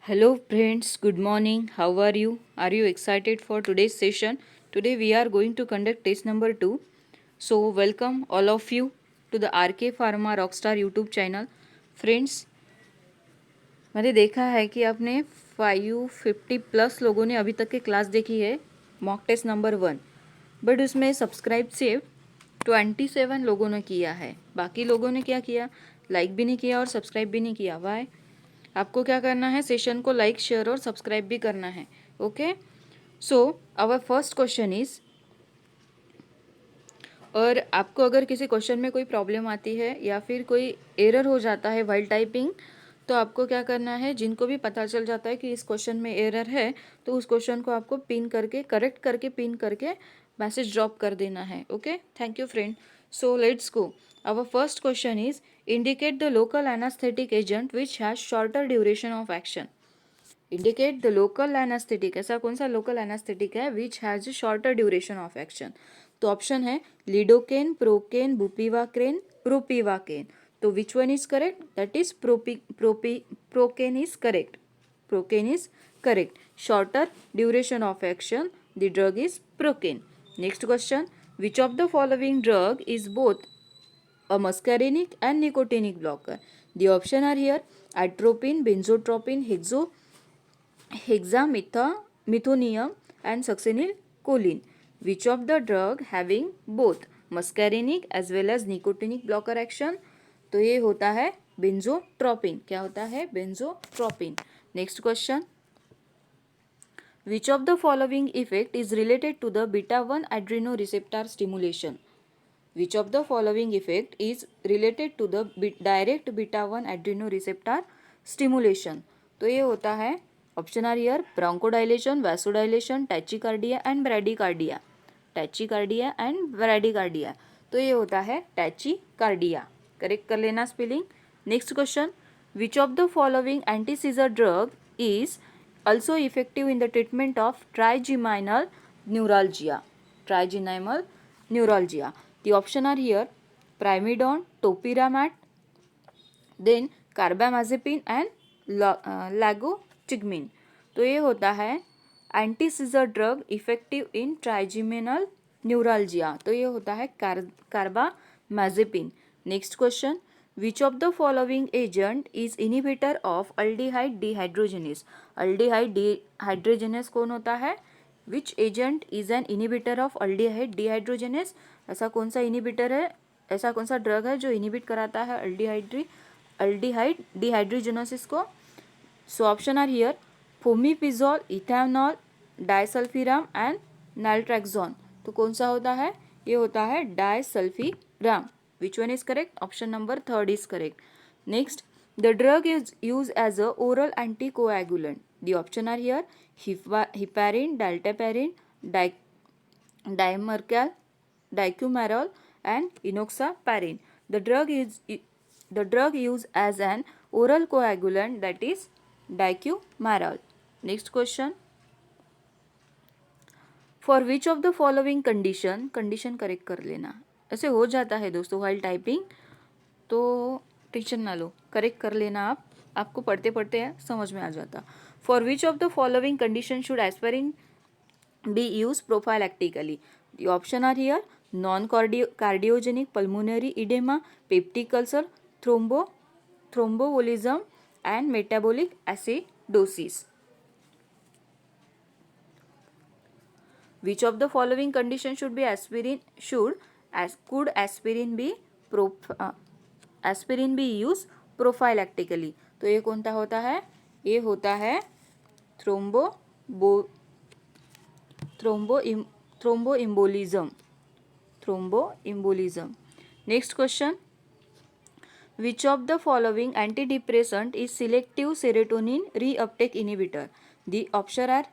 Hello friends, good morning. How are you? Are you excited for today's session? Today we are going to conduct test number 2. So welcome all of you to the RK Pharma Rockstar YouTube channel. Friends, मैंने देखा है कि आपने 550 plus लोगों ने अभी तक की क्लास देखी है मॉक टेस्ट नंबर 1, बट उसमें सब्सक्राइब सिर्फ 27 लोगों ने किया है। बाकी लोगों ने क्या किया? लाइक भी नहीं किया और सब्सक्राइब भी नहीं किया। वाई? आपको क्या करना है? सेशन को लाइक, शेयर और सब्सक्राइब भी करना है। Okay, so our first question is, और आपको अगर किसी क्वेश्चन में कोई प्रॉब्लम आती है या फिर कोई एरर हो जाता है वाइल टाइपिंग, तो आपको क्या करना है? जिनको भी पता चल जाता है कि इस क्वेश्चन में एरर है, तो उस क्वेश्चन को आपको पिन करके, करेक्ट करके, पिन करके मैसेज ड्रॉप कर देना है। Okay, thank you friend. So let's go. Our first question is, indicate the local anaesthetic agent which has shorter duration of action. Indicate the local anaesthetic, ऐसा कौन सा local anaesthetic है which has shorter duration of action? तो option है lidocaine, procaine, bupivacaine, propivacaine. तो which one is correct? That is procaine is correct. Procaine is correct. Shorter duration of action, the drug is procaine. Next question, which of the following drug is both a muscarinic and nicotinic blocker? The option are here: atropine, benzotropine, hexamethonium and succinylcholine. Which of the drug having both muscarinic as well as nicotinic blocker action? तो ये होता है बेंजोट्रोपिन। क्या होता है? Benztropine. Next question, which of the following effect is related to the beta 1 adrenoreceptor stimulation? Which of the following effect is related to the direct beta 1 adrenoreceptor stimulation? तो ये होता है, option are here: bronchodilation, vasodilation, tachycardia and bradycardia. Tachycardia and bradycardia. तो ये होता है tachycardia. Correct कर लेना spelling. Next question, which of the following anti seizure drug is also effective in the treatment of trigeminal neuralgia? Trigeminal neuralgia. The option are here: primidone, topiramate, then carbamazepine and lagotigmin. तो ये होता है anti seizure drug effective in trigeminal neuralgia. तो ये होता है carbamazepine. Next question, which of the following agent is inhibitor of aldehyde dehydrogenase? Aldehyde dehydrogenase कौन होता है? Which agent is an inhibitor of aldehyde dehydrogenase? ऐसा कौन सा इनिबिटर है, ऐसा कौन सा ड्रग है जो इनिबिट कराता है अल्डिहाइड डिहाइड्रोजिनेसिस को? So option are here: fomepizole, ethanol, disulfiram and naltrexone. तो कौन सा होता है? ये होता है disulfiram. Which one is correct? Option number 3 is correct. Next, the drug is use as a oral anticoagulant. The option are here: heparin, dalteparin, dimercaprol, dicoumarol and enoxaparin. The drug used as an oral coagulant, that is dicumarol. Next question, for which of the following condition correct कर लेना। ऐसे हो जाता है दोस्तों while typing, तो tension ना लो, correct कर लेना। आपको पढ़ते पढ़ते समझ में आ जाता। For which of the following condition should aspirin be used prophylactically? The option are here: non-cardiogenic pulmonary edema, peptic ulcer, thromboembolism and metabolic acidosis. Which of the following condition should be could aspirin be used prophylactically? तो ये कौन सा होता है? ये होता है thromboembolism. Next question, which of the following antidepressant is selective serotonin reuptake inhibitor? The option are,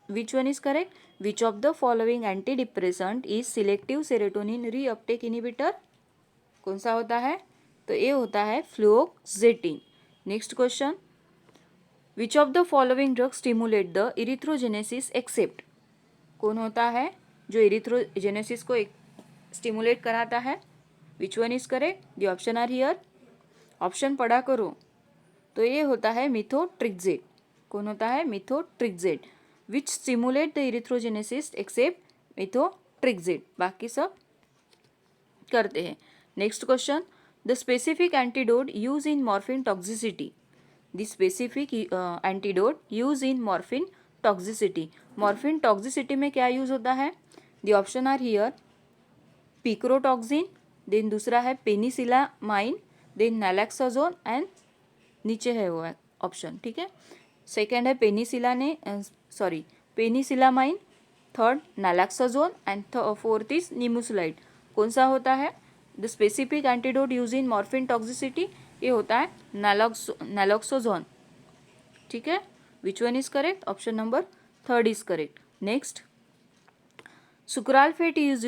which one is correct? Which of the following antidepressant is selective serotonin reuptake inhibitor? कौन सा होता है? तो ये होता है fluoxetine. Next question, which of the following drug stimulate the erythrogenesis except? कौन होता है जो इरिथ्रोजेनेसिस को स्टिमुलेट कराता है? Which one is correct? The option are here. Option पढ़ा करो। तो ये होता है मिथोट्रिक्सेट। कौन होता है? Methotrexate, which stimulate the erythrogenesis except methotrexate, बाकी सब करते हैं. Next question, the specific antidote use in morphine toxicity. The specific antidote use in morphine toxicity. Morphine toxicity में क्या यूज होता है? The option are here, picrotoxin, then दूसरा है पेनिसिलामाइन, देन नैलैक्सोजोन एंड नीचे है वो ऑप्शन. ठीक है, सेकेंड है penicillamine, third naloxone and fourth is nimesulide. कौन सा होता है the specific antidote use in morphine toxicity? ये होता है नैलैक्सोजोन. ठीक है, which one is correct? Option number third is correct. Next, sucralfate is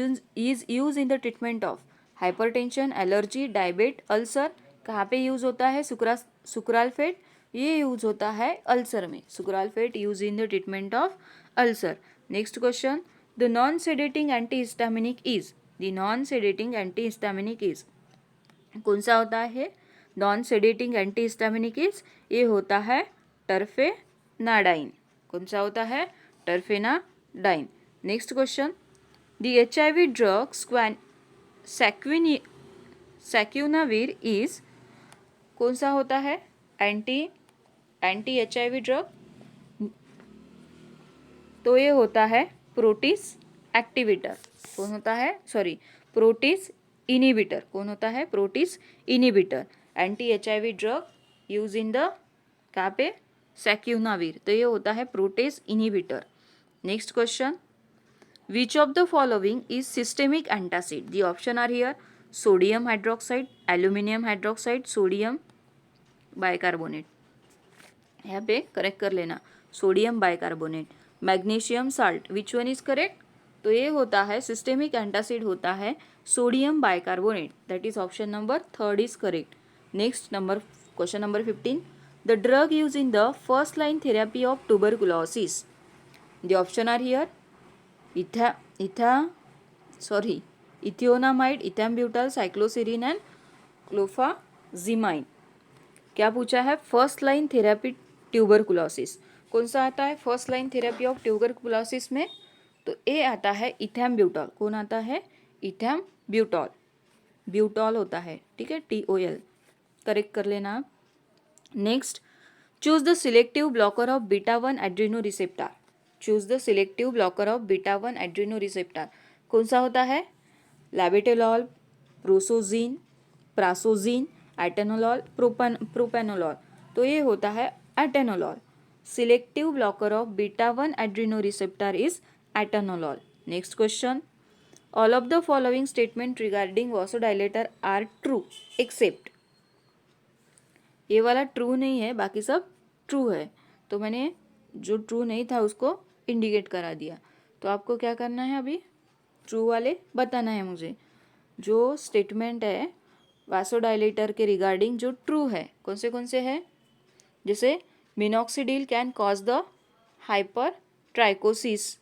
used in the treatment of hypertension, allergy, diabetes, ulcer. कहाँ पे यूज होता है सुक्राल्फेट? ये यूज होता है अल्सर में. Sucralfate used in the treatment of ulcer. Next question, the non sedating antihistaminic is. The non sedating antihistaminic is कौन सा होता है? नॉन सेडेटिंग एंटीहिस्टामिनिक इज ये होता है टर्फेनाडाइन. कौन सा होता है? Terfenadine. Next question, the HIV drug saquinavir is कौन सा होता है? Anti HIV drug. तो ये होता है प्रोटीज एक्टिवेटर. कौन होता है? Protease inhibitor. कौन होता है? Protease inhibitor. Anti HIV drug use in the कहाँ पे? सैक्यूनाविर. तो ये होता है protease inhibitor. Next question, which of the following is systemic antacid? The option are here, sodium hydroxide, aluminium hydroxide, sodium bicarbonate. यहाँ पे करेक्ट कर लेना, sodium bicarbonate. Magnesium salt, which one is correct? तो ये होता है सिस्टेमिक एंटासिड होता है sodium bicarbonate. That is option number third is correct. Next question number 15, the drug use in the first line therapy of tuberculosis. The option are here, ethionamide, ethambutol, cycloserine and clofazimine. क्या पूछा है? First line therapy tuberculosis. कौन सा आता है first line therapy of tuberculosis में? तो ए आता है इथैम्ब्यूटॉल. कौन आता है? इथैम्ब्यूटॉल. ब्यूटॉल होता है. ठीक है, TOL. करेक्ट कर लेना आप. Next, choose the selective blocker of beta 1 adreno receptor. Choose the selective blocker of beta 1 adreno receptor. कौन सा होता है? Labetalol, prazosin, prazosin, atenolol, propranolol. तो ये होता है atenolol. Selective blocker of beta 1 adreno receptor is atenolol. Next question, all of the following statement regarding vasodilator are true except. ये वाला ट्रू नहीं है, बाकी सब ट्रू है. तो मैंने जो ट्रू नहीं था उसको इंडिकेट करा दिया. तो आपको क्या करना है? अभी ट्रू वाले बताना है मुझे. जो स्टेटमेंट है वासोडाइलेटर के रिगार्डिंग जो ट्रू है, कौन से है? जैसे minoxidil can cause the hypertrichosis.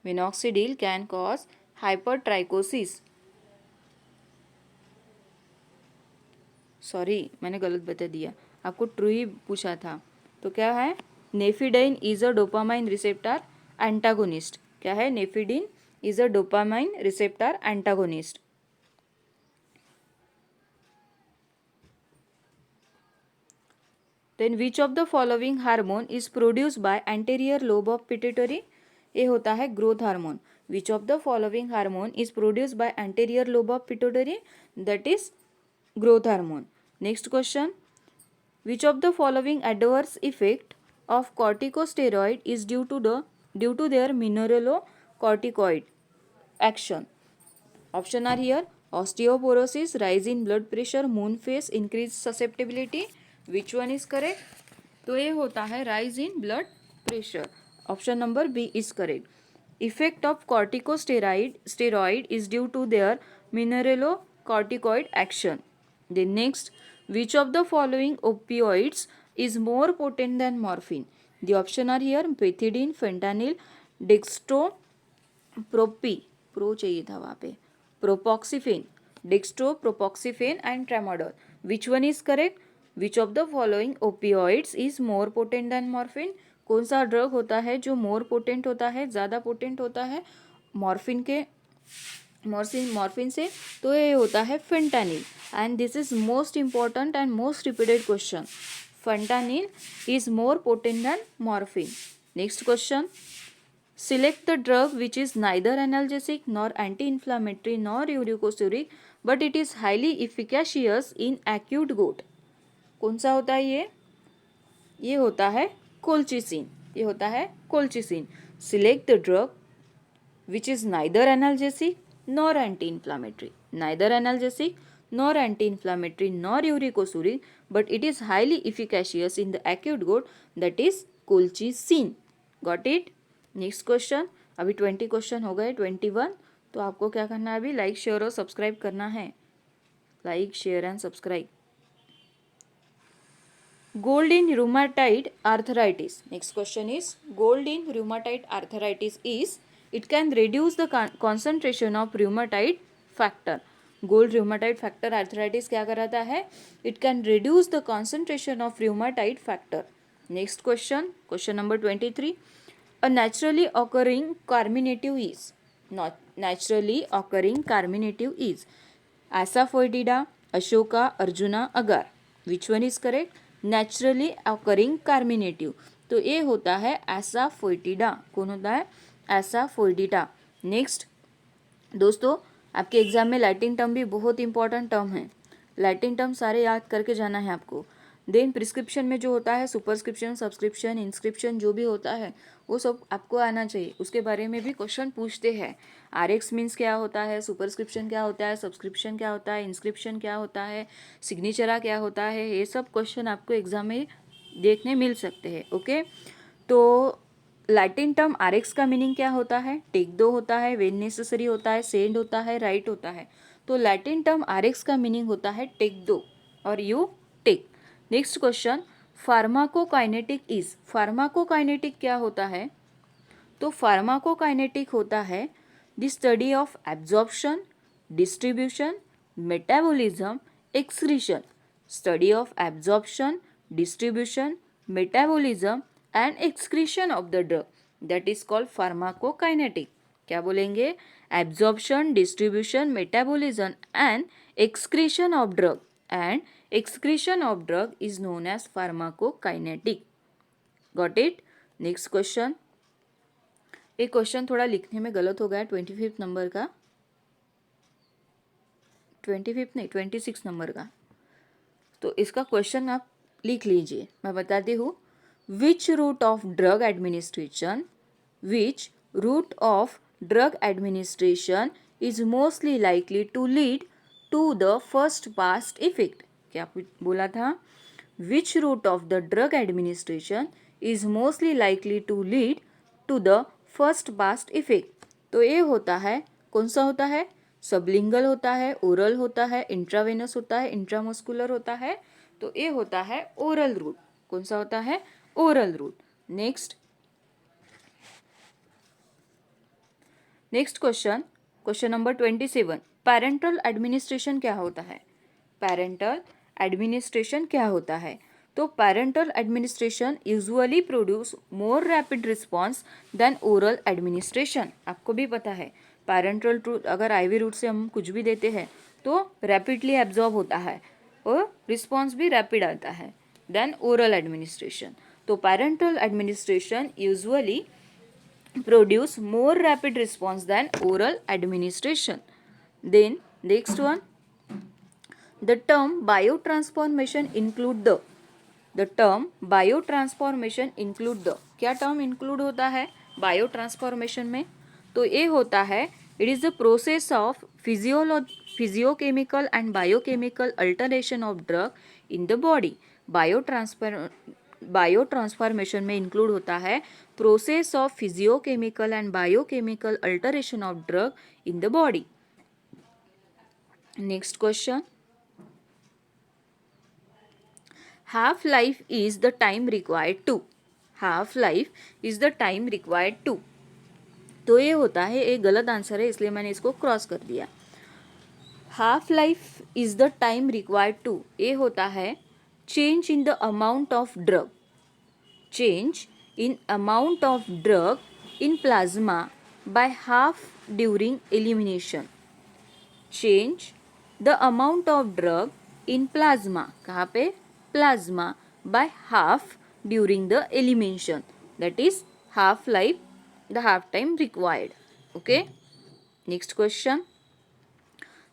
Minoxidil can cause hypertrichosis. Sorry, मैंने गलत बता दिया, आपको ट्रू ही पूछा था. तो क्या है? Nifedipine is a dopamine receptor antagonist. क्या है? Nifedipine is a dopamine receptor antagonist. Then which of the following hormone is produced by anterior lobe of pituitary. ये होता है growth hormone. Which of the following hormone is produced by anterior lobe of pituitary? That is growth hormone. Next question, which of the following adverse effect of corticosteroid is due to their mineralocorticoid action? Option are here, osteoporosis, rise in blood pressure, moon phase, increased susceptibility. Which one is correct? तो ये होता है rise in blood pressure. Option number B is correct. Effect of corticosteroid is due to their mineralocorticoid action. The next, which of the following opioids is more potent than morphine? The option are here, pethidine, fentanyl, चाहिए था वहाँ पे, propoxyphene, dextropropoxyphene and tramadol. Which one is correct? Which of the following opioids is more potent than morphine? कौन सा drug होता है जो more potent होता है, ज़्यादा पोटेंट होता है मॉर्फिन के मॉर्फिन से? तो ये होता है fentanyl. And this is most important and most repeated question. Fentanyl is more potent than morphine. Next question, select the drug which is neither analgesic nor anti-inflammatory nor uricosuric but it is highly efficacious in acute gout. कौन सा होता है ये होता है colchicine. ये होता है colchicine. Select the drug which is neither analgesic nor anti inflammatory, neither analgesic nor anti inflammatory nor uricosuric but it is highly efficacious in the acute gout, that is colchicine. Got it? Next question. अभी 20 question हो गए, 21। तो आपको क्या करना है अभी? Like share और सब्सक्राइब करना है। Like share and subscribe. Gold in rheumatoid arthritis. Next question is gold in rheumatoid arthritis is it can reduce the concentration of rheumatoid factor. Gold rheumatoid factor arthritis क्या कराता है? It can reduce the concentration of rheumatoid factor. Next question, question number 23। A naturally occurring carminative is, not naturally occurring carminative is Asafoetida, Ashoka, Arjuna, Agar. Which one is correct? Naturally occurring carminative. तो ये होता है Asafoetida। कौन होता है? Asafoetida। Next दोस्तों, आपके exam में लैटिन टर्म भी बहुत इंपॉर्टेंट टर्म है। लैटिन टर्म सारे याद करके जाना है आपको। देन प्रिस्क्रिप्शन में जो होता है सुपरस्क्रिप्शन, सब्सक्रिप्शन, इंस्क्रिप्शन जो भी होता है वो सब आपको आना चाहिए। उसके बारे में भी क्वेश्चन पूछते हैं। आरएक्स मीन्स क्या होता है, सुपरस्क्रिप्शन क्या होता है, सब्सक्रिप्शन क्या होता है, इंस्क्रिप्शन क्या होता है, सिग्नेचरा क्या होता है, ये सब क्वेश्चन आपको एग्जाम में देखने मिल सकते हैं। ओके, तो लैटिन टर्म आरएक्स का मीनिंग क्या होता है? टेक दो होता है, वेन नेसेसरी होता है, सेंड होता है, राइट होता है। तो लैटिन टर्म आरएक्स का मीनिंग होता है टेक दो और you take. Next question, pharmacokinetic is. Pharmacokinetic क्या होता है? तो फार्माकोकाइनेटिक होता है the study of absorption, distribution, metabolism, excretion. Study of absorption, distribution, metabolism and excretion of the drug, that is called pharmacokinetic. क्या बोलेंगे? Absorption, distribution, metabolism and excretion of drug, and excretion of drug is known as pharmacokinetic. Got it? Next question. एक question थोड़ा लिखने में गलत हो गया 25 number का, 25 नहीं 26 नंबर का। तो इसका क्वेश्चन आप लिख लीजिए, मैं बताती हूँ। Which route of drug administration, which route of drug administration is mostly likely to lead to the first past effect? क्या बोला था? Which route of the drug administration is mostly likely to lead to the first past effect? तो ये होता है, कौन सा होता है? सबलिंगल होता है, ओरल होता है, इंट्रावेनस होता है, इंट्रामस्कुलर होता है। तो ये होता है ओरल रूट। कौन सा होता है? Oral route. Next question, question number 27। Parenteral administration क्या होता है? पेरेंटल एडमिनिस्ट्रेशन क्या होता है? तो parenteral administration usually produce more rapid response than oral administration. आपको भी पता है पेरेंटल रूट, अगर आईवी रूट से हम कुछ भी देते हैं तो रैपिडली एब्जॉर्ब होता है और रिस्पॉन्स भी रैपिड आता है देन ओरल एडमिनिस्ट्रेशन। तो parenteral administration usually produce more rapid response than oral administration. Then next one, the term biotransformation include the term biotransformation include the, क्या term include होता है biotransformation में? तो ये होता है it is the process of physiochemical and biochemical alteration of drug in the body. Biotransformation में include होता है process of physiochemical and biochemical alteration of drug in the body. Next question. Half life is the time required to. Half life is the time required to. तो ये होता है, एक गलत answer है इसलिए मैंने इसको क्रॉस कर दिया। Half life is the time required to, ये होता है change in the amount of drug. Change in amount of drug in plasma by half during elimination. Change the amount of drug in plasma. कहाँ पे? Plasma by half during the elimination. That is half life, the half time required. Okay. Next question.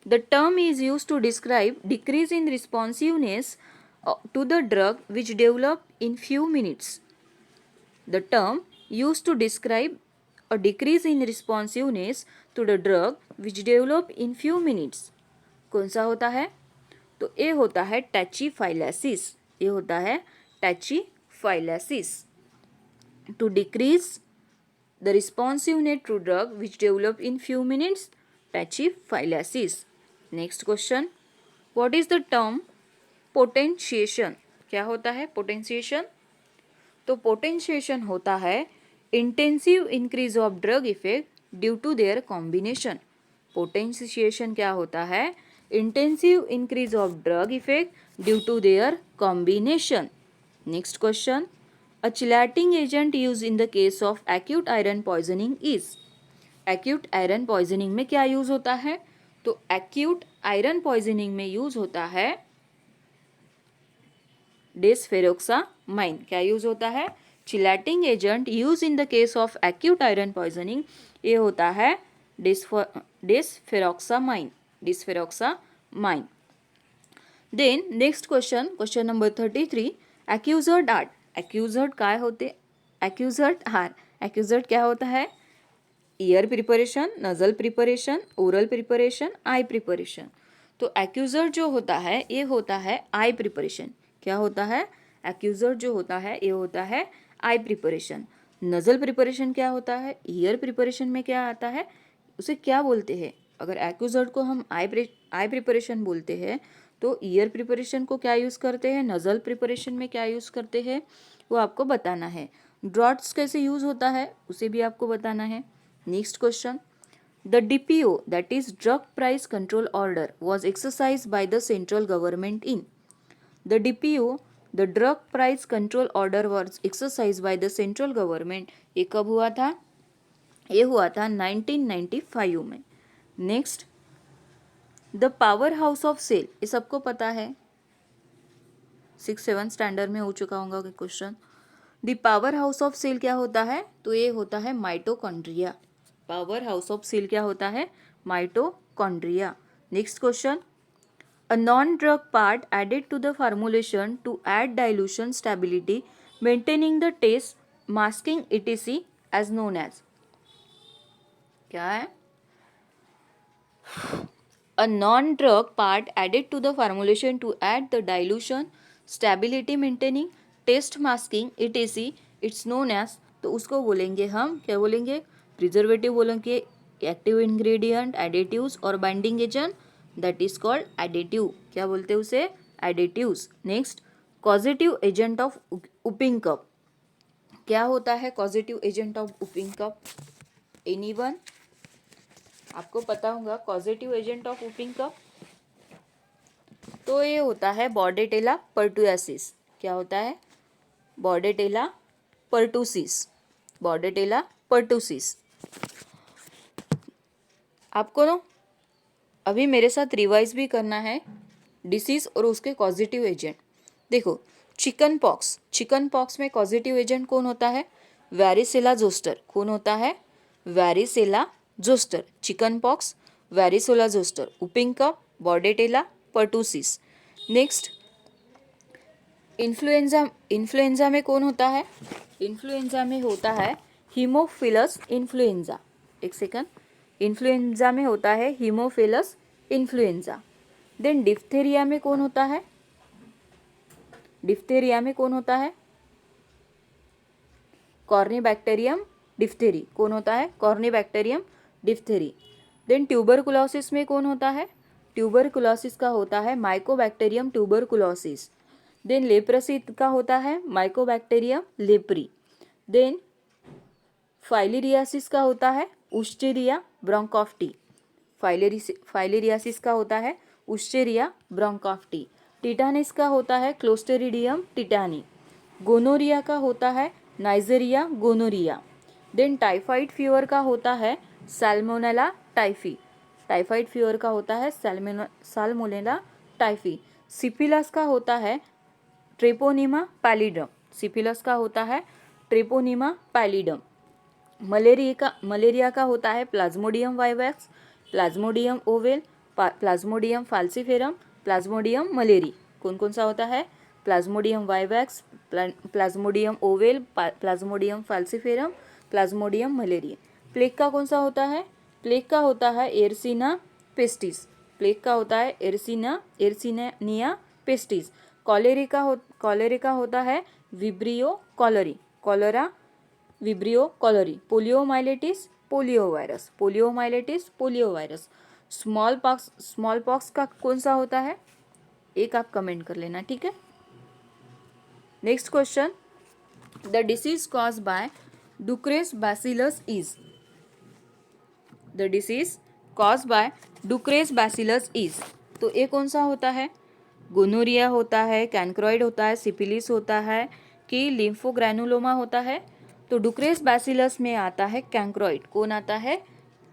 The term is used to describe decrease in responsiveness to the drug which develop in few minutes. The term used to describe a decrease in responsiveness to the drug which develop in few minutes. कौन सा होता है? तो ये होता है टैचीफाइलेसिस. ये होता है टैचीफाइलेसिस. To decrease the responsiveness to drug which develop in few minutes, tachyphylaxis. Next question. What is the term potentiation? क्या होता है potentiation? तो potentiation होता है intensive increase of drug effect due to their combination. Potentiation क्या होता है? Intensive increase of drug effect due to their combination. Next question. A chelating agent used in the case of acute iron poisoning is. Acute iron poisoning में क्या use होता है? तो acute iron poisoning में used होता है desferrioxamine. क्या use होता है? Chelating agent used in the case of acute iron poisoning, ये होता है desferrioxamine. Desferrioxamine. Then next question, question number 33. एक्यूजर्ड आर्ट. एक्यूजर्ड काय होते? एक्यूजर्ड आर. एक्यूजर्ड क्या होता है? Ear preparation, nasal preparation, oral preparation, eye preparation. तो एक्यूजर्ड जो होता है ये होता है आई प्रिपरेशन. क्या होता है? एक्यूजर्ड जो होता है ये होता है आई प्रिपरेशन. नजल प्रिपरेशन क्या होता है? ईयर प्रिपरेशन में क्या आता है? उसे क्या बोलते हैं? अगर एक्यूजर्ड को हम आई प्रिपरेशन बोलते हैं तो ईयर प्रिपरेशन को क्या यूज़ करते हैं, नजल प्रिपरेशन में क्या यूज़ करते हैं, वो आपको बताना है. ड्रॉट्स कैसे यूज़ होता है उसे भी आपको बताना है. Next question. The DPO, that is Drug Price Control Order, was exercised by the central government in. The DPO, the Drug Price Control Order, was exercised by the central government. ये कब हुआ था? ये हुआ था 1995 में. Next, the power house of cell. ये सबको पता है, 6-7 स्टैंडर्ड में हो चुका होगा question. The power house of cell क्या होता है? तो ये होता है mitochondria. Power house of cell क्या होता है? Mitochondria. Next question. A non-drug part added to the formulation to add dilution stability, maintaining the taste, masking etc. as known as. क्या है? A non-drug part added to the formulation to add the dilution, stability maintaining, taste masking etc. It's known as. तो उसको बोलेंगे हम, क्या बोलेंगे? Preservative बोलेंगे, active ingredient, additives और binding agent. That is called additive. क्या बोलते हैं उसे? Additives. Next, causative agent of whooping cough. क्या होता है causative agent of whooping cough? Anyone? आपको पता होगा causative agent of whooping cough. तो ये होता है बॉर्डेटेला पर्टुसिस. क्या होता है? Bordetella pertussis. Bordetella pertussis. आपको ना अभी मेरे साथ रिवाइज भी करना है डिसीज और उसके कॉजेटिव एजेंट. देखो, चिकन पॉक्स. चिकन पॉक्स में कॉजेटिव एजेंट कौन होता है? Varicella zoster. कौन होता है? Varicella zoster. Chicken pox, varicella zoster. Whooping cough, Bordetella pertussis. Next, influenza. Influenza में कौन होता है? इन्फ्लुएंजा में होता है हीमोफिलस इन्फ्लुएंजा. एक सेकंड. इन्फ्लुएंजा में होता है हीमोफिलस इन्फ्लुएंजा. देन डिप्थेरिया में कौन होता है? डिप्थेरिया में कौन होता है? Corynebacterium diphtheriae. कौन होता है? Corynebacterium diphtheriae. देन ट्यूबरकुलोसिस में कौन होता है? ट्यूबरकुलोसिस का होता है माइकोबैक्टीरियम ट्यूबरकुलोसिस. देन लेप्रेसी का होता है माइकोबैक्टीरियम लेप्री. देन फाइलेरियासिस का होता है उस्टेरिया ब्रोंकोफ्टी. फाइलेरियासिस का होता है उस्टेरिया ब्रोंकोफ्टी. टिटानिस का होता है क्लोस्टेरिडियम टिटानी। गोनोरिया का होता है Neisseria gonorrhoeae. Then typhoid fever का होता है सैल्मोनेला टाइफी। टाइफाइड फीवर का होता है साल्मोनेला टाइफी। सिफिलस का होता है ट्रेपोनिमा पैलिडम। सिफिलस का होता है ट्रेपोनिमा पैलिडम। मलेरिया का होता है Plasmodium vivax, Plasmodium ovale, Plasmodium falciparum, Plasmodium malariae. कौन कौन सा होता है? Plasmodium vivax, Plasmodium ovale, Plasmodium falciparum, Plasmodium malariae. Plague का कौन सा होता है? प्लेग का होता है एर्सिना पेस्टिस। प्लेग का होता है एर्सिनिया पेस्टिस। कॉलेरा होता है Vibrio cholerae, cholera Vibrio cholerae. Poliomyelitis polio virus. Smallpox का कौन सा होता है? एक आप कमेंट कर लेना, ठीक है। Next question, the disease cause by Ducrey's bacillus is. The disease cause by Ducrey's bacillus is, तो ये कौन सा होता है? गोनोरिया होता है, कैंक्रोइड होता है, सिफिलिस होता है कि लिम्फोग्रैनुलोमा होता है? तो डुक्रेस बैसिलस में आता है कैंक्रोइड। कौन आता है?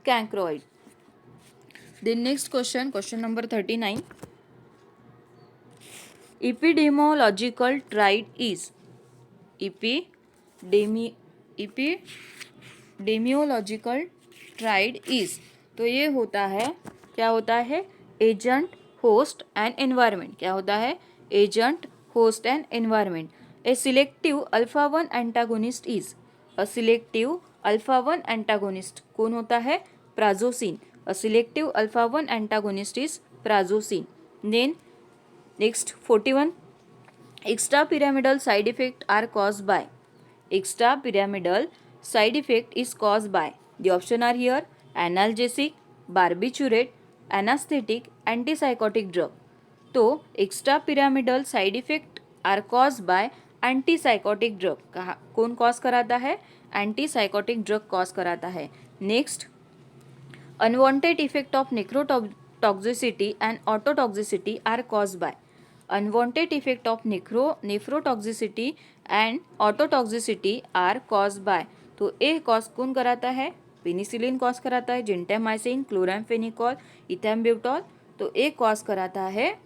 Chancroid. Then next question number 39, epidemiological triad is. Epidemiological triad is, तो ये होता है, क्या होता है? Agent, host and environment. क्या होता है? Agent, host and environment. A selective alpha 1 antagonist is. A selective alpha 1 antagonist कौन होता है? Prazosin. A selective alpha 1 antagonist is prazosin. Then next 41, extra pyramidal side effect are caused by. Extra pyramidal side effect is caused by. The option are here: analgesic, barbiturate, anesthetic, antipsychotic drug. तो extra pyramidal side effect are cause by antipsychotic drug. कहा कौन cause कराता है? Antipsychotic drug cause कराता है। Next, unwanted effect of nephrotoxicity and ototoxicity are cause by. Unwanted effect of nephrotoxicity and ototoxicity are cause by, तो a cause कौन कराता है? पेनिसिलिन कॉज कराता है, जेंटामाइसिन, क्लोरामफेनिकॉल, इथैम्ब्यूटॉल। तो ए कॉज कराता है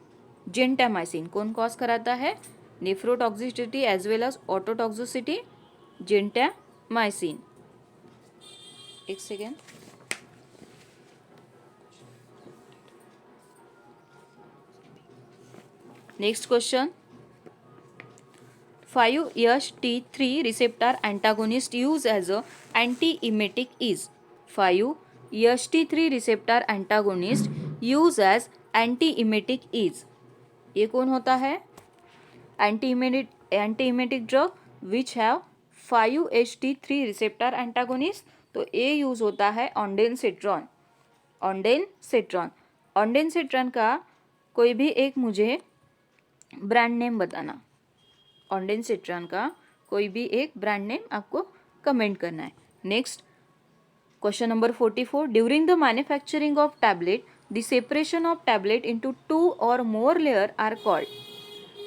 जेंटामाइसिन। कौन कॉज कराता है? Nephrotoxicity as well as ototoxicity, gentamicin. एक second, next question, 5-HT3 receptor antagonist used as a anti-emetic is. 5-HT3 receptor antagonist used as anti-emetic is. ये कौन होता है? Anti-emetic drug which have 5-HT3 receptor antagonist. तो ए use होता है ऑन्डेनसेट्रॉन। ऑन्डेनसेट्रॉन का कोई भी एक मुझे ब्रांड नेम बताना। ऑन्डेनसेट्रॉन का कोई भी एक ब्रांड नेम आपको कमेंट करना है। Next question number 44, during the manufacturing of tablet the separation of tablet into 2 or more layer are called.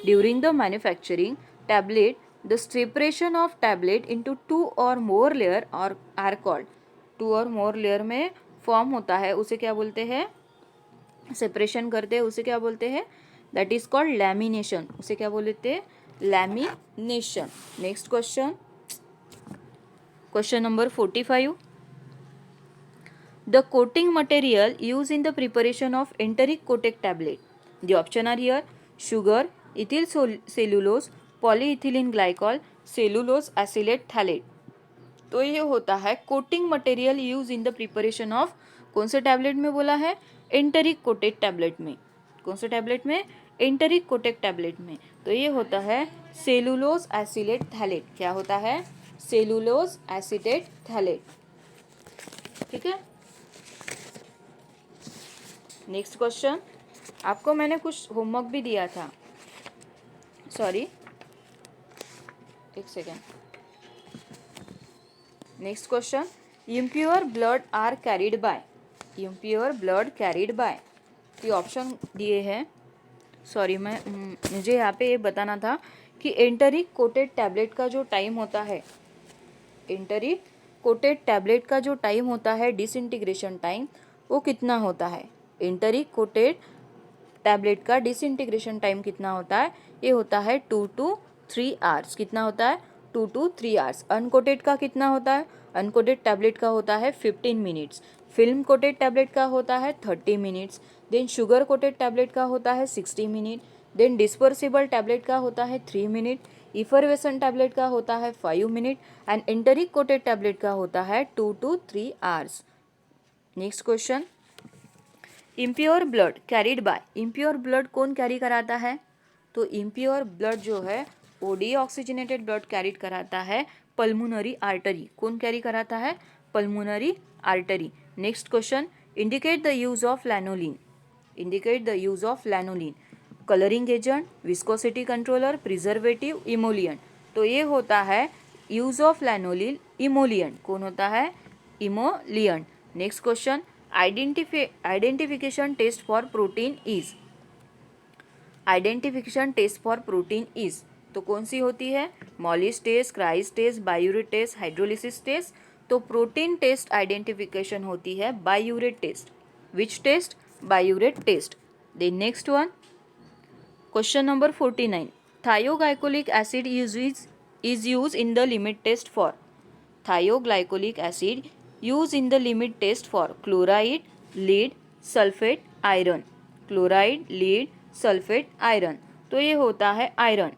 During the manufacturing tablet the separation of tablet into 2 or more layer are called. 2 और more layer में form होता है उसे क्या बोलते हैं? Separation करते हैं उसे क्या बोलते हैं? That is called lamination. उसे क्या बोलते हैं? Lamination. Next question number 45, the coating material use in the preparation of enteric coated tablet. The option are here: sugar, ethyl cellulose, polyethylene glycol, cellulose acetate phthalate. तो ये होता है coating material use in the preparation of, कौन से tablet में बोला है? Enteric coated tablet में। कौन से टैबलेट में? एंटेरिक कोटेक टैबलेट में। तो ये होता है सेलुलोज एसिलेट थैलेट। क्या होता है? Cellulose acetate phthalate. ठीक है। नेक्स्ट क्वेश्चन, आपको मैंने कुछ होमवर्क भी दिया था, सॉरी एक second. Next question, impure blood are carried by. Impure blood carried by, ये ऑप्शन दिए हैं सॉरी मुझे यहाँ पे ये बताना था कि एंटरिक कोटेड टैबलेट का जो टाइम होता है, एंटरिक कोटेड टैबलेट का जो टाइम होता है डिसइंटीग्रेशन टाइम, वो कितना होता है। एंटरिक कोटेड टैबलेट का डिसइंटीग्रेशन टाइम कितना होता है, ये होता है 2 to 3 आवर्स। कितना होता है, 2 to 3 आवर्स। अनकोटेड का कितना होता है, अनकोटेड टैबलेट का होता है 15 मिनट्स। फिल्म कोटेड टैबलेट का होता है 30 minutes. Then sugar coated tablet का होता है 60 मिनट। देन डिस्पर्सिबल टैबलेट का होता है 3 मिनट। इफरवेसेंट टैबलेट का होता है 5 minute and enteric coated tablet का होता है 2 to 3 hours. Next question, impure blood carried by, impure blood कौन कैरी कराता है, तो इम्प्योर ब्लड जो है वो डीऑक्सीजनेटेड ब्लड कैरी कराता है पल्मोनरी आर्टरी। कौन कैरी कराता है, pulmonary artery. Next question, indicate the use of lanolin, indicate the use of lanolin, colouring agent, viscosity controller, preservative, emollient. तो ये होता है यूज ऑफ लैनोलिन, इमोलियंट। कौन होता है, emollient. Next question, identification test for protein is, identification test for protein is, तो कौन सी होती है, Molisch test, Kreis test, biuret test, hydrolysis test. तो प्रोटीन टेस्ट आइडेंटिफिकेशन होती है biuret test. Which test, biuret test. The next one, question number 49, thioglycolic acid is used in the limit test for, thioglycolic acid used in the limit test for chloride, lead, sulfate, iron, chloride, lead, sulfate, iron। तो ये होता है iron.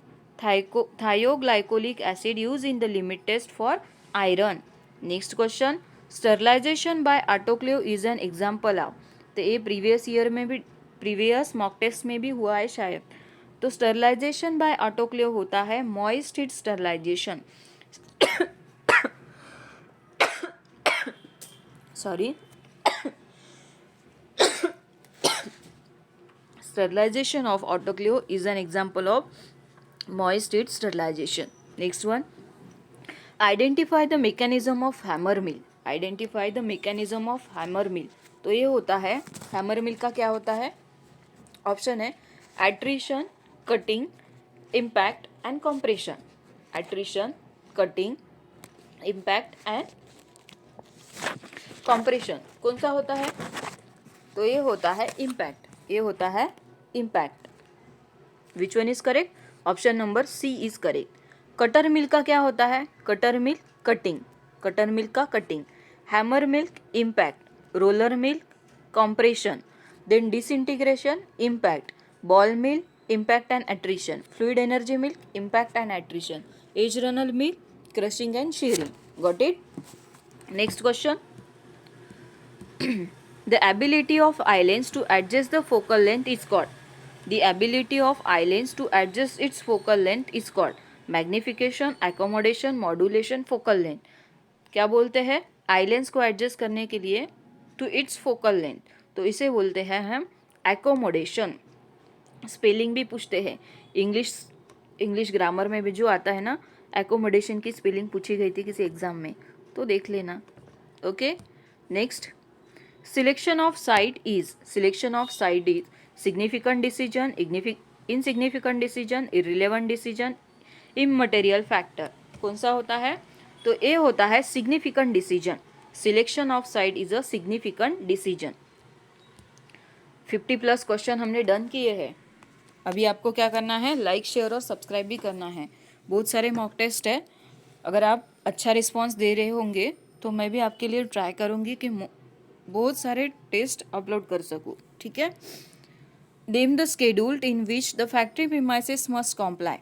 Thioglycolic acid use in the limit test for iron. Next question, sterilization by autoclave is an example of, तो ये previous year में भी, previous mock test में भी हुआ है शायद। तो स्टरलाइजेशन बाय ऑटोक्लेव होता है moist heat sterilization, sorry sterilization of autoclave is an example of moist heat sterilization. Next one, identify the mechanism of hammer mill, identify the mechanism of hammer mill। तो ये होता है, hammer mill का क्या होता है, ऑप्शन है attrition, cutting, impact and compression. Attrition, cutting, impact and compression. कौन सा होता है, तो ये होता है इम्पैक्ट, ये होता है impact. Which one is correct, option number C is correct. Cutter mill का क्या होता है, cutter mill cutting, cutter mill का cutting. Hammer mill impact, roller mill compression, then disintegration impact, ball mill impact and attrition, fluid energy mill impact and attrition, edge runner mill crushing and shearing. Got it. Next question, the ability of eyelens to adjust the focal length is called, the ability of eyelens to adjust its focal length is called magnification, accommodation, modulation, focal length। क्या बोलते हैं, eye lens को adjust करने के लिए to it's focal length, तो इसे बोलते हैं हम एकोमोडेशन। स्पेलिंग भी पूछते हैं, इंग्लिश ग्रामर में भी जो आता है ना, एकोमोडेशन की स्पेलिंग पूछी गई थी किसी एग्जाम में, तो देख लेना। Okay, next, selection of site is, selection of site is significant decision, insignificant decision, irrelevant decision, immaterial factor. कौन सा होता है, तो ए होता है significant decision. Selection of site is a significant decision. 50+ question हमने डन किए हैं। अभी आपको क्या करना है, लाइक, शेयर और सब्सक्राइब भी करना है। बहुत सारे मॉक टेस्ट है, अगर आप अच्छा रिस्पॉन्स दे रहे होंगे तो मैं भी आपके लिए ट्राई करूँगी कि बहुत सारे टेस्ट अपलोड कर सकूँ, ठीक है। Name the schedule in which the factory premises must comply,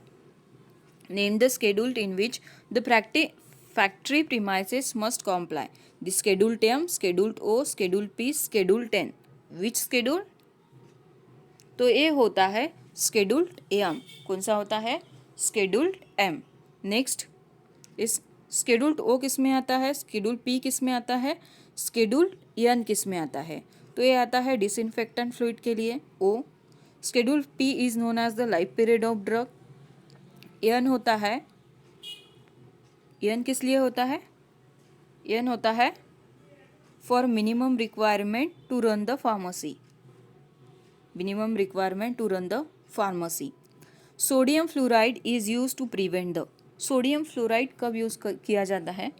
name the schedule in which the factory premises must comply. The schedule M, schedule O, schedule P, schedule 10। Which schedule, तो ये होता है scheduled M. कौन सा होता है, scheduled M. Next, इस scheduled ओ किस में आता है, स्केड्यूल पी किस में आता है, स्केड्यूल एन किस में आता है, तो ये आता है डिसइंफेक्टेंट फ्लूइड के लिए O. Schedule P is known as the life period of drug. N होता है, एन किस लिए होता है, एन होता है for minimum requirement to run the pharmacy, minimum requirement to run the pharmacy. Sodium fluoride is use to prevent the. Sodium fluoride कब use किया जाता है?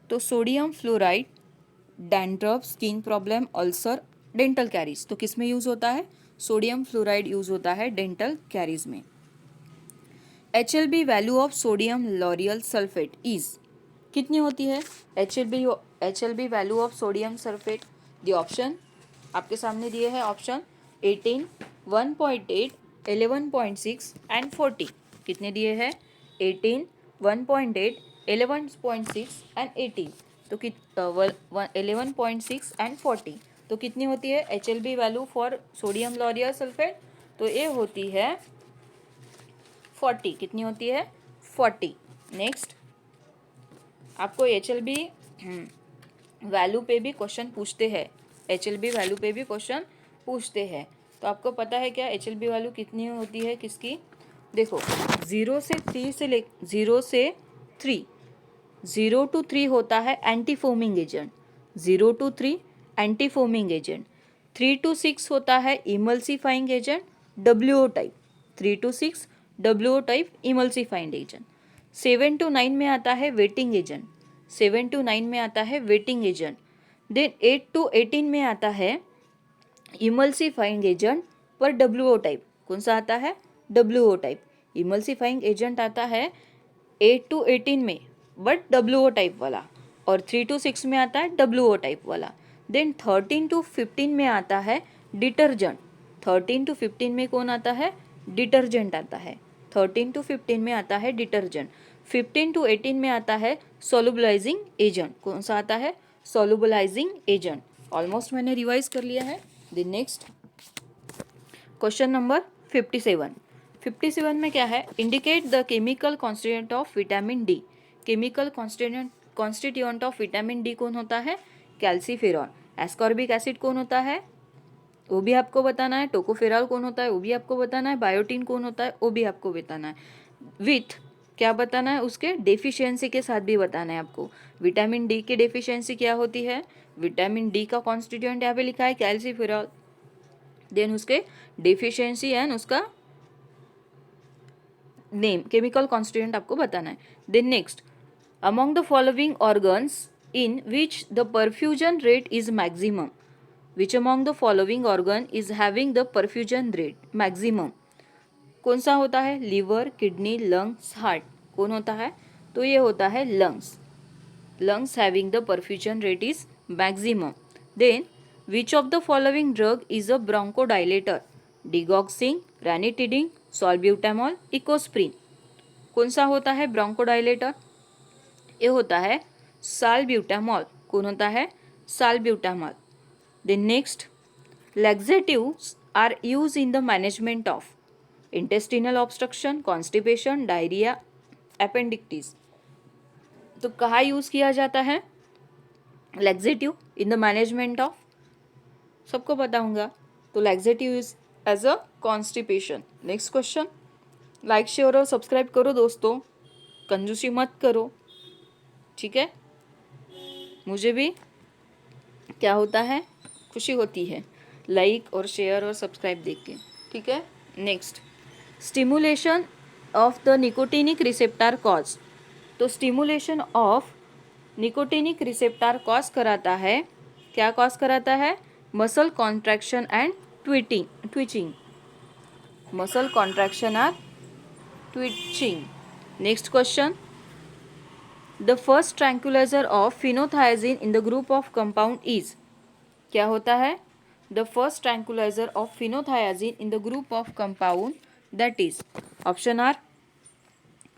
तो sodium fluoride dandruff, skin problem, ulcer, dental caries. तो किस में use होता है? सोडियम फ्लोराइड यूज़ होता है डेंटल कैरीज में. HLB value of sodium L'Oréal sulphate is. कितनी होती है HLB value of sodium sulphate? The option आपके सामने दिए हैं. Option 18, 1.8, 11.6 and 40. कितने दिए हैं? 18, 1.8, 11.6 एंड 18. तो 11.6 एंड 40. तो कितनी होती है HLB value for sodium L'Oréal sulphate? तो ये होती है 40. कितनी होती है? 40. नेक्स्ट, आपको HLB वैल्यू पे भी क्वेश्चन पूछते हैं. HLB वैल्यू पे भी क्वेश्चन पूछते हैं. तो आपको पता है क्या HLB वैल्यू कितनी होती है किसकी? देखो, 0 से 3 0 to 3 होता है anti foaming agent. 0 to 3 anti foaming agent. 3 to 6 होता है emulsifying agent, WO type. 3 to 6 WO type emulsifying agent. 7 to 9 में आता है वेटिंग एजेंट. 7 to 9 में आता है वेटिंग एजेंट. देन 8 to 18 में आता है इमल्सिफाइंग एजेंट पर WO टाइप. कौन सा आता है? WO type. इमल्सिफाइंग एजेंट आता है 8 to 18 में बट WO टाइप वाला. और 3 to 6 में आता है WO टाइप वाला. देन 13 to 15 में आता है डिटर्जेंट. 13 to 15 में कौन आता है? डिटर्जेंट आता है. 13 to 15 में आता है डिटर्जेंट. 15 to 18 में आता है सोलुबलाइजिंग एजेंट. कौन सा आता है? Solubilising agent. ऑलमोस्ट मैंने रिवाइज कर लिया है. The next question number 57. 57 में क्या है? Indicate the chemical constituent of vitamin D. Chemical constituent of vitamin D कौन होता है? कैल्सीफेरॉन. एस्कॉर्बिक एसिड कौन होता है? वो भी आपको बताना है. टोकोफेरॉल कौन होता है? वो भी आपको बताना है. बायोटीन कौन होता है? वो भी आपको बताना है. विथ क्या बताना है? उसके डेफिशिएंसी के साथ भी बताना है आपको. विटामिन डी की डेफिशिएंसी क्या होती है? विटामिन डी का कॉन्स्टिट्यूएंट यहाँ पे लिखा है कैल्सीफेरॉल. देन उसके डेफिशिएंसी एंड उसका नेम, केमिकल कॉन्स्टिट्यूएंट आपको बताना है. Then next, among the following organs in which the perfusion rate is maximum. Which among the following organ is having the perfusion rate maximum. कौन सा होता है? Liver, kidney, lungs, heart. कौन होता है? तो ये होता है lungs. Lungs having the perfusion rate is maximum. Then which of the following drug is a bronchodilator? Digoxin, ranitidine, salbutamol, Ecosprin. कौन सा होता है ब्रोंकोडाइलेटर? ये होता है साल्ब्यूटामॉल. कौन होता है? Salbutamol. Then next, laxatives are used in the management of intestinal obstruction, constipation, diarrhea, appendicitis. तो कहाँ यूज किया जाता है laxative? In the management of. सबको पता होगा. तो laxative is as a constipation. Next question. Like, share और सब्सक्राइब करो दोस्तों. कंजूसी मत करो, ठीक है? मुझे भी क्या होता है? खुशी होती है लाइक और शेयर और सब्सक्राइब देख के, ठीक है? Next, stimulation of the nicotinic receptor cause. तो stimulation of nicotinic receptor cause कराता है, क्या कॉज कराता है? Muscle contraction and twitching. Muscle contraction and twitching. Next question, the first tranquilliser of phenothiazine in the group of compound is. क्या होता है? The first tranquilizer of phenothiazine in the group of compound, that is, option are,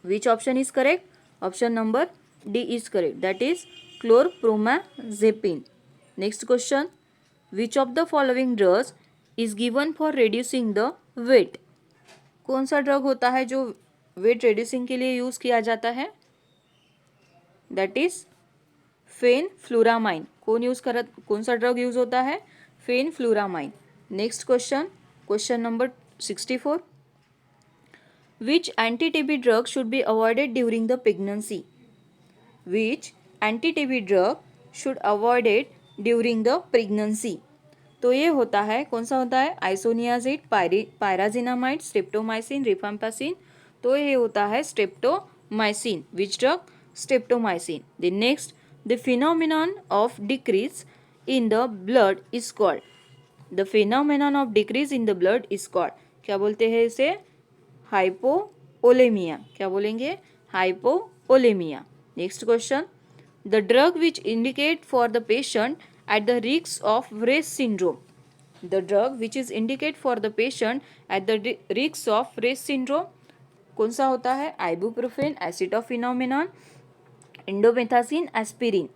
which option is correct? Option number D is correct, that is chlorpromazepine. Next question, which of the following drugs is given for reducing the weight? कौन सा drug होता है जो wait reducing के लिए use किया जाता है? That is fenfluramine. कौन सा ड्रग यूज होता है? Fenfluramine. Next question, question number 64. Which anti-TB drug should be avoided during the pregnancy? Which anti-TB drug should avoided during the pregnancy? तो ये होता है, कौन सा होता है, आइसोनियाजिड, पायराजिनामाइड, स्ट्रेप्टोमाइसिन, रिफाम्पासिन। तो ये होता है streptomycin. Which drug? Streptomycin. The next, the phenomenon of decrease in the blood is called, the phenomenon of decrease in the blood is called, क्या बोलते हैं इसे? हाइपोओलेमिया। क्या बोलेंगे? Hypovolaemia. Next question, the drug which indicate for the patient at the risk of Rett syndrome, the drug which is indicate for the patient at the risk of Rett syndrome, कौन सा होता है? Ibuprofen, acetaminophen, indomethacin, aspirin.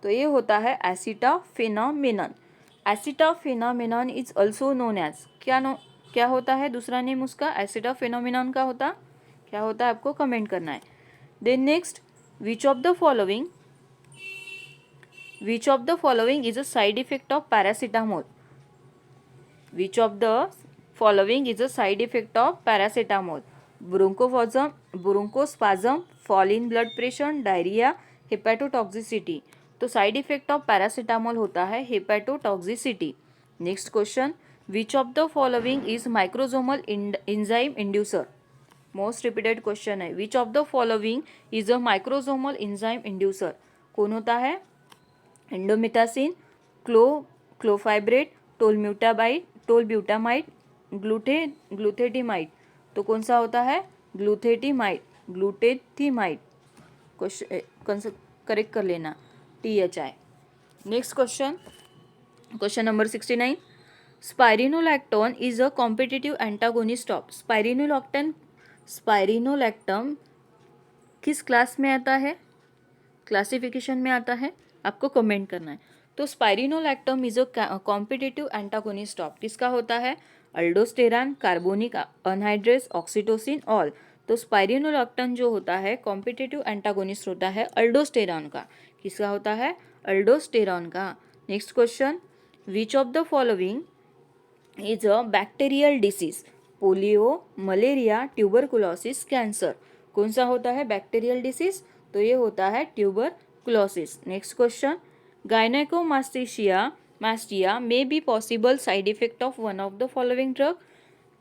तो ये होता है acetaminophen. Acetaminophen is also known as, क्या होता है दूसरा नेम उसका? एसिटाफिनोमिनन का होता, क्या होता है आपको कमेंट करना है। Then next, which of the following Which of the following is a side effect of paracetamol? Which of the following is a side effect of paracetamol? Bronchospasm, fall in blood pressure, diarrhea, hepatotoxicity. तो side effect of paracetamol होता है hepatotoxicity. Next question, which of the following is microsomal enzyme inducer? Most repeated question है। Which of the following is a microsomal enzyme inducer? कौन होता है? Indomethacin, clofibrate, tolbutamide, glutethimide. तो कौन सा होता है? ग्लूथेथिमाइड। क्वेश्चन करेक्ट कर लेना, THI। Next question, question number 69, spironolactone is a competitive antagonist of, spironolactone किस क्लास में आता है, क्लासिफिकेशन में आता है, आपको कमेंट करना है। तो spironolactone is a competitive antagonist of, किसका होता है? Aldosterone, carbonic anhydrase, oxytocin, all. तो स्पाइरिनोलैक्टम जो होता है कॉम्पिटिटिव एंटागोनिस्ट होता है अल्डोस्टेरॉन का। किसका होता है? अल्डोस्टेरॉन का। Next question, which of the following is a bacterial disease? Polio, malaria, tuberculosis, cancer. कौन सा होता है बैक्टीरियल डिसीज? तो ये होता है tuberculosis. Next question, gynaecomastia may be possible side effect of one of the following drug,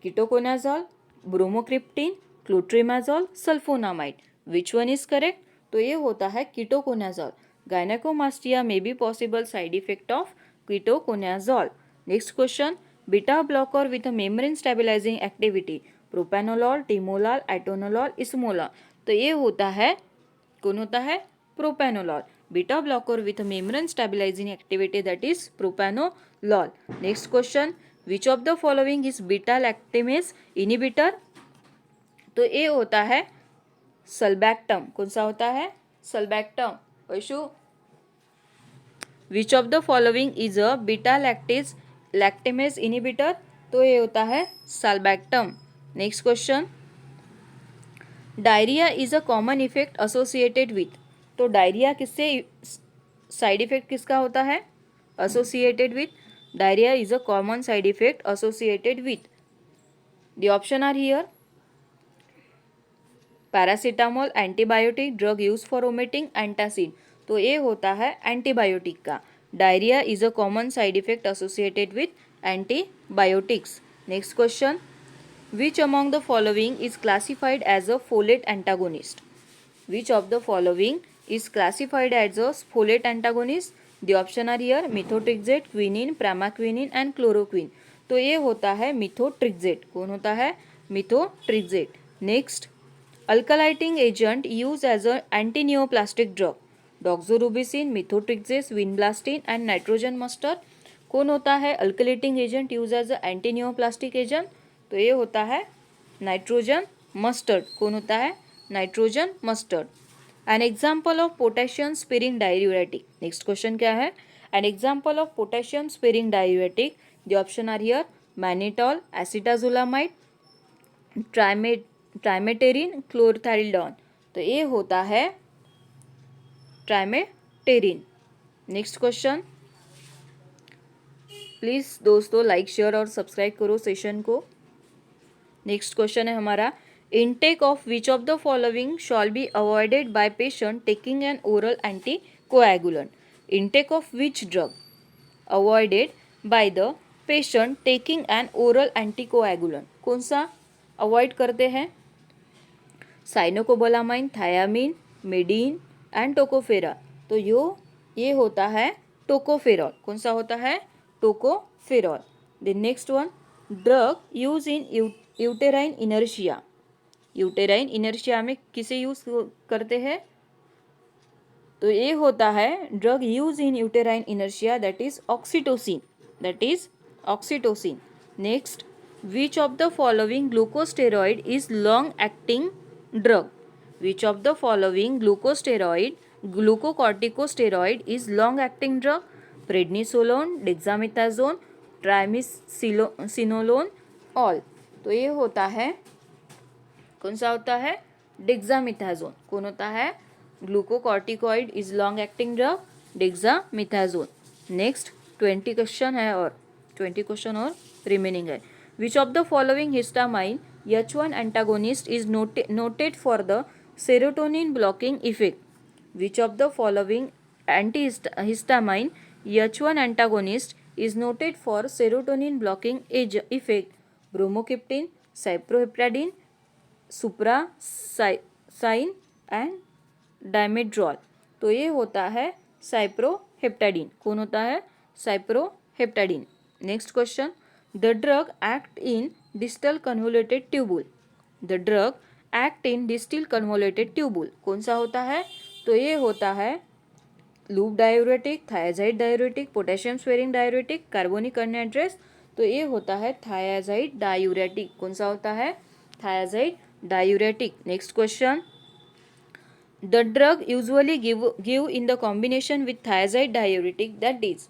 ketoconazole, bromocriptine, clotrimazole, sulphonamide. Which one is correct? तो ये होता है ketoconazole. Gynaecomastia may be possible side effect of ketoconazole. Next question, beta blocker with membrane stabilising activity, propranolol, timolol, atenolol, esmolol. तो ये होता है, कौन होता है? Propranolol. Beta blocker with membrane stabilising activity, that is propranolol. Next question, which of the following is beta lactamase inhibitor? तो ये होता है सल्बैक्टम। कौन सा होता है? Sulbactam. Vaishu, which of the following is a beta lactamase inhibitor? तो ये होता है sulbactam. Next question, diarrhoea is a common effect associated with. तो डायरिया किससे, साइड इफेक्ट किसका होता है? Associated with, diarrhoea is a common side effect associated with. The option are here, paracetamol, antibiotic, drug use for vomiting, antacid. तो ये होता है antibiotic का। Diarrhoea is a common side effect associated with antibiotics. Next question, which among the following is classified as a folate antagonist? Which of the following is classified as a folate antagonist? The option are here, methotrexate, quinine, pramaquine and chloroquine. तो ये होता है methotrexate. कौन होता है? Methotrexate. Next, alkylating agent use as a antineoplastic drug, doxorubicin, methotrexate, vinblastine and nitrogen mustard. कौन होता है alkylating agent use as a antineoplastic agent? तो ये होता है नाइट्रोजन मस्टर्ड। कौन होता है? Nitrogen mustard. An example of potassium sparing diuretic. Next question क्या है? An example of potassium sparing diuretic, the option are here, mannitol, acetazolamide, triamterene, chlorthalidone. तो ये होता है ट्राइमेटेरिन। नेक्स्ट क्वेश्चन, प्लीज़ दोस्तों लाइक, शेयर और सब्सक्राइब करो session को। नेक्स्ट क्वेश्चन है हमारा, intake of which of the following shall be avoided by patient taking an oral anticoagulant? Intake of which drug avoided by the patient taking an oral anticoagulant. कौन सा avoid करते हैं? Cyanocobalamin, thiamine, मेडीन and tocopherol. तो ये होता है tocopherol. कौन सा होता है? Tocopherol. The next one, drug use in uterine inertia. Uterine inertia में किसे यूज करते हैं? तो ये होता है drug use in uterine inertia, that is oxytocin. That is oxytocin. Next, which of the following glucosteroid is long acting drug? Which of the following glucocorticosteroid is long acting drug? Prednisolone, dexamethasone, triamcinolone, all. तो ये होता है, कौन सा होता है? Dexamethasone. कौन होता है? Glucocorticoid is long acting drug, dexamethasone. Next 20 question है और 20 क्वेश्चन और रिमेनिंग है। Which of the following histamine H1 antagonist is noted for the serotonin blocking effect? Which of the following antihistamine H1 antagonist is noted for serotonin blocking effect? Bromocriptine, cyproheptadine, suprastin and dimedrol. तो ये होता है cyproheptadine. कौन होता है? Cyproheptadine. Next question, the drug act in distal convoluted tubule. The drug act in distal convoluted tubule कौन सा होता है? तो ये होता है loop diuretic, thiazide diuretic, potassium sparing diuretic, carbonic anhydrase. तो ये होता है थायाजाइड डायूरेटिक। कौन सा होता है? Thiazide diuretic. Next question, the drug usually give in the combination with thiazide diuretic, that is.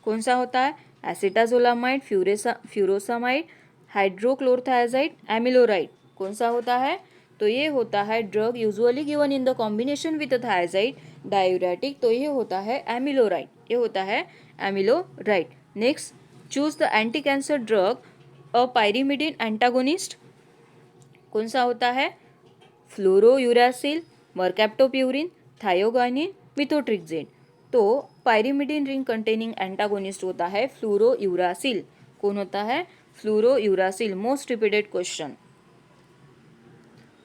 कौन सा होता है? Acetazolamide, furosemide, hydrochlorothiazide, amiloride. कौन सा होता है? तो ये होता है drug usually given in the combination with thiazide diuretic. तो ये होता है एमिलोराइड। ये होता है amiloride. Next, choose the anti cancer drug a pyrimidine antagonist. कौन सा होता है? फ्लोरोयूरासिल, मरकैप्टोप्यूरिन, थायोगाइनिन, मिथोट्रिक्सेन। तो पायरिमिडिन रिंग कंटेनिंग एंटागोनिस्ट होता है फ्लोरोयूरासिल। कौन होता है? Fluorouracil. Most repeated question.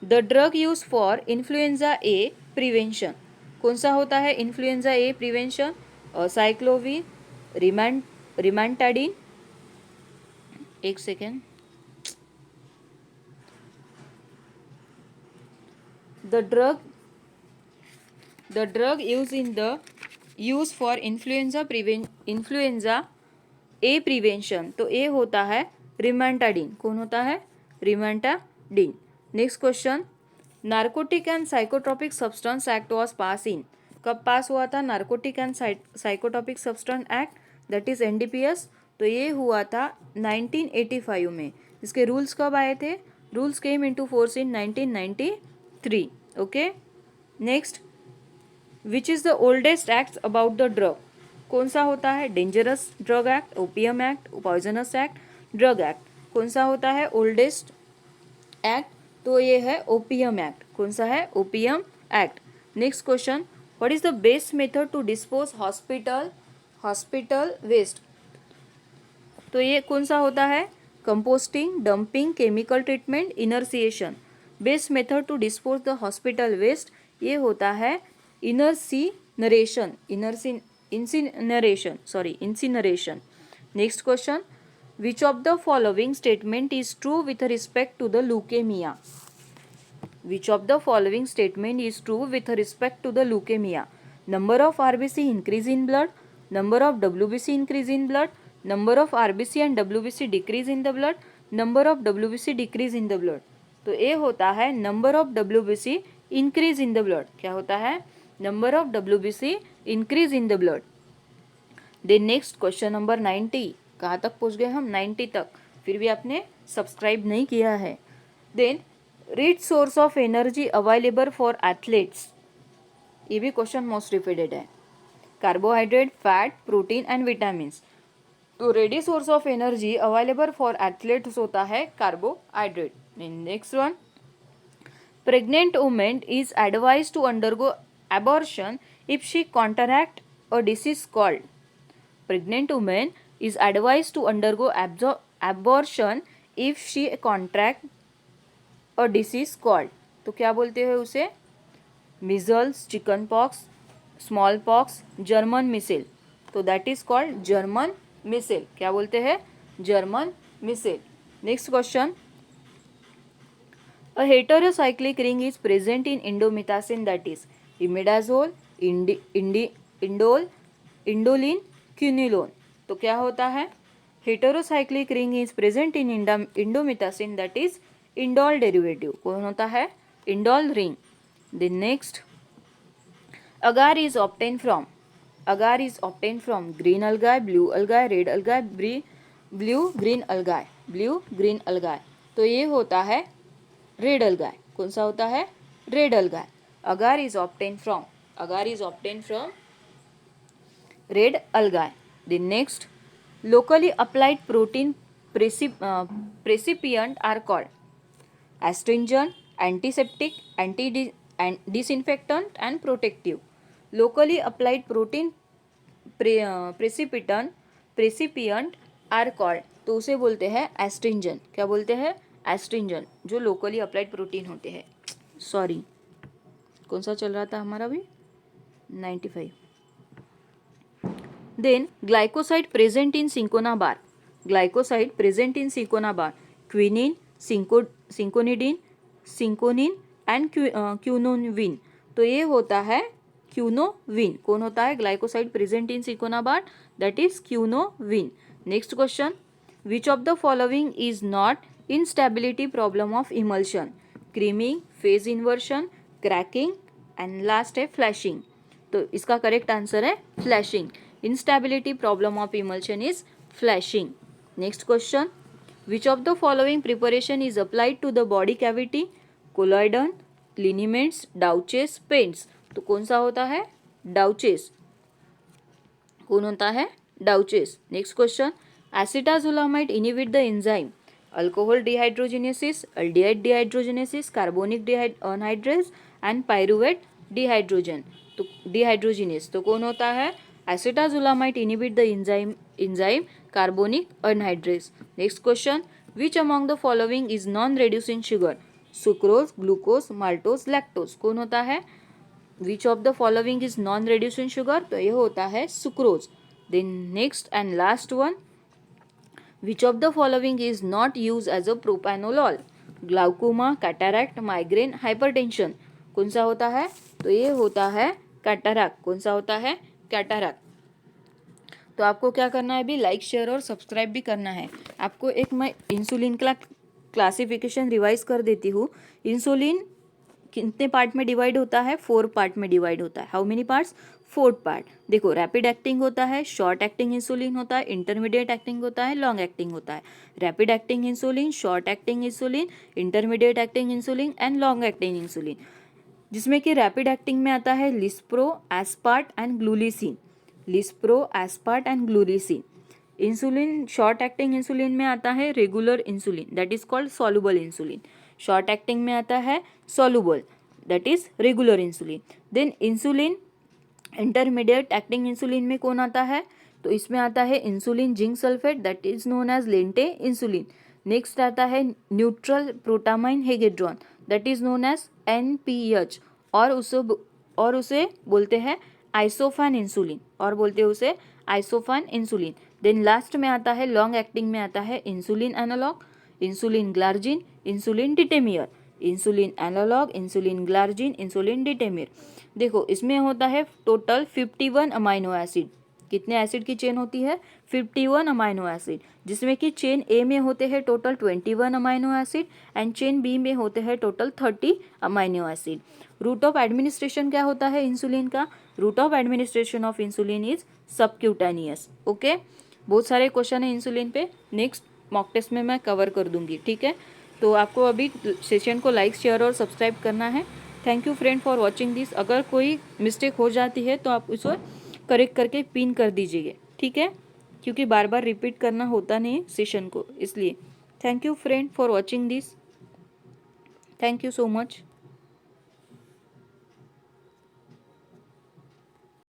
The drug use for influenza A prevention. कौन सा होता है इन्फ्लुएंजा ए प्रिवेंशन? साइक्लोविन, रिमांटाडिन, एक second, the drug used for influenza A prevention। तो ए होता है रिमांटाडिन। कौन होता है? Rimantadine. Next question, narcotic and psychotropic substance act was pass in. कब पास हुआ था narcotic and psychotropic substance act? That is NDPS। तो ये हुआ था 1985 में। इसके रूल्स कब आए थे? Rules came into force in 1993। Okay. Next, which is the oldest act about the drug? कौन सा होता है? Dangerous drug act, OPM act, poisonous act, drug act. कौन सा होता है ओल्डेस्ट एक्ट? तो ये है ओपीएम एक्ट। कौन सा है? OPM act. Next question, what is the best method to dispose hospital waste? तो ये कौन सा होता है? Composting, dumping, chemical treatment, incineration. Best method to dispose the hospital waste ये होता है incineration. Next question, which of the following statement is true with respect to the leukaemia? Which of the following statement is true with respect to the leukaemia? Number of RBC increase in blood, number of WBC increase in blood, number of RBC and WBC decrease in the blood, number of WBC decrease in the blood. तो ये होता है number of WBC increase in the blood. क्या होता है? Number of WBC increase in the blood. Then next question number 90। कहाँ तक पहुँच गए हम? 90 तक। फिर भी आपने सब्सक्राइब नहीं किया है। Then, rich source of energy available for athletes. ये भी क्वेश्चन मोस्ट रिपीटेड है। Carbohydrate, fat, protein and vitamins. तो ready source of energy available for athletes होता है carbohydrate. Next one, pregnant women is advise to undergo abortion if she contract a disease called। Pregnant women is advised to undergo abortion if she contract a disease called, तो क्या बोलते हैं उसे, measles, chicken pox, small pox, German measles, तो that is called German measles, क्या बोलते हैं, German measles. Next question, a heterocyclic ring is present in indomethacin, that is imidazole, indole, इंडोलिन, क्यूनिलोन, तो क्या होता है, heterocyclic ring is present in indomethacin, that is indole derivative, कौन होता है, indole ring. The next, agar is obtained from green algae, blue algae, red algae, blue green algae, तो ये होता है रेड algae, कौन सा होता है, red algae. agar is obtained from red algae. The next, locally applied protein precipient are called astringent, antiseptic, disinfectant and protective. Locally applied protein precipient are called, तो उसे बोलते हैं एस्ट्रिंजेंट, क्या बोलते हैं, एस्ट्रिंजेंट, जो लोकली अप्लाइड प्रोटीन होते हैं. सॉरी, कौन सा चल रहा था हमारा अभी, 95. Then glycoside present in cinchona bar, quinine, cinchonidine and quinonvin, तो ये होता है क्यूनोविन, कौन होता है, glycoside present in cinchona bar, that is quinovin. Next question, which of the following is not instability problem of emulsion, creaming, phase inversion, cracking and last है flashing, तो इसका करेक्ट आंसर है flashing. Instability problem of emulsion is flashing. Next question, which of the following preparation is applied to the body cavity, colloidal, liniments, douches, paints, तो कौन सा होता है, डाउचेस, कौन होता है, douches. Next question, acetazolamide inhibit the enzyme alcohol dehydrogenase, aldehyde dehydrogenase, carbonic anhydrase and pyruvate dehydrogenase, तो कौन होता है, acetazolamide inhibit the enzyme carbonic anhydrase. Next question, which among the following is non reducing sugar, sucrose, glucose, maltose, lactose, कौन होता है, which of the following is non reducing sugar, तो ये होता है sucrose. Then next and last one, which of the following is not use as a propranolol, glaucoma, cataract, migraine, hypertension, कौन सा होता है, तो ये होता है कैटरैक्ट, कौन सा होता है, कैटरैक्ट. तो आपको क्या करना है अभी, लाइक शेयर और सब्सक्राइब भी करना है. आपको एक मैं इंसुलिन का क्लासिफिकेशन रिवाइज कर देती हूँ. इंसुलिन कितने पार्ट में डिवाइड होता है, 4 पार्ट में डिवाइड होता है. How many parts, 4 part. देखो, रैपिड एक्टिंग होता है, शॉर्ट एक्टिंग इंसुलिन होता है, इंटरमीडिएट एक्टिंग होता है, लॉन्ग एक्टिंग होता है. Rapid acting insulin, short acting insulin, intermediate acting insulin and long acting insulin, जिसमें कि रैपिड एक्टिंग में आता है lispro, aspart and glulisine, insulin. Short acting insulin में आता है regular insulin, that is called soluble insulin. Short acting में आता है soluble, that is regular insulin. Then insulin intermediate acting insulin में कौन आता है, तो इसमें आता है insulin zinc sulphate, that is known as lente insulin. Next आता है neutral protamine Hagedorn, that is known as NPH, और उसे बोलते हैं आइसोफैन इंसुलिन, और बोलते हैं उसे आइसोफैन इंसुलिन. देन लास्ट में आता है लॉन्ग एक्टिंग में आता है insulin analogue, insulin glargine, insulin detemir, insulin analogue, insulin glargine, insulin detemir. देखो, इसमें होता है टोटल 51 अमाइनो एसिड. कितने एसिड की चेन होती है, 51 अमाइनो एसिड, जिसमें कि चेन ए में होते हैं total 21 amino acid and chain B में होते हैं total 30 amino acid. Root of administration क्या होता है इंसुलिन का, root of administration of insulin is subcutaneous. Okay, बहुत सारे क्वेश्चन है इंसुलिन पे, नेक्स्ट मॉक टेस्ट में मैं कवर कर दूंगी. ठीक है, तो आपको अभी सेशन को लाइक शेयर और सब्सक्राइब करना है. Thank you friend for watching this. अगर कोई मिस्टेक हो जाती है तो आप उसको करेक्ट करके पिन कर दीजिए. ठीक है, क्योंकि बार बार रिपीट करना होता नहीं सेशन को, इसलिए. Thank you friend for watching this. Thank you so much.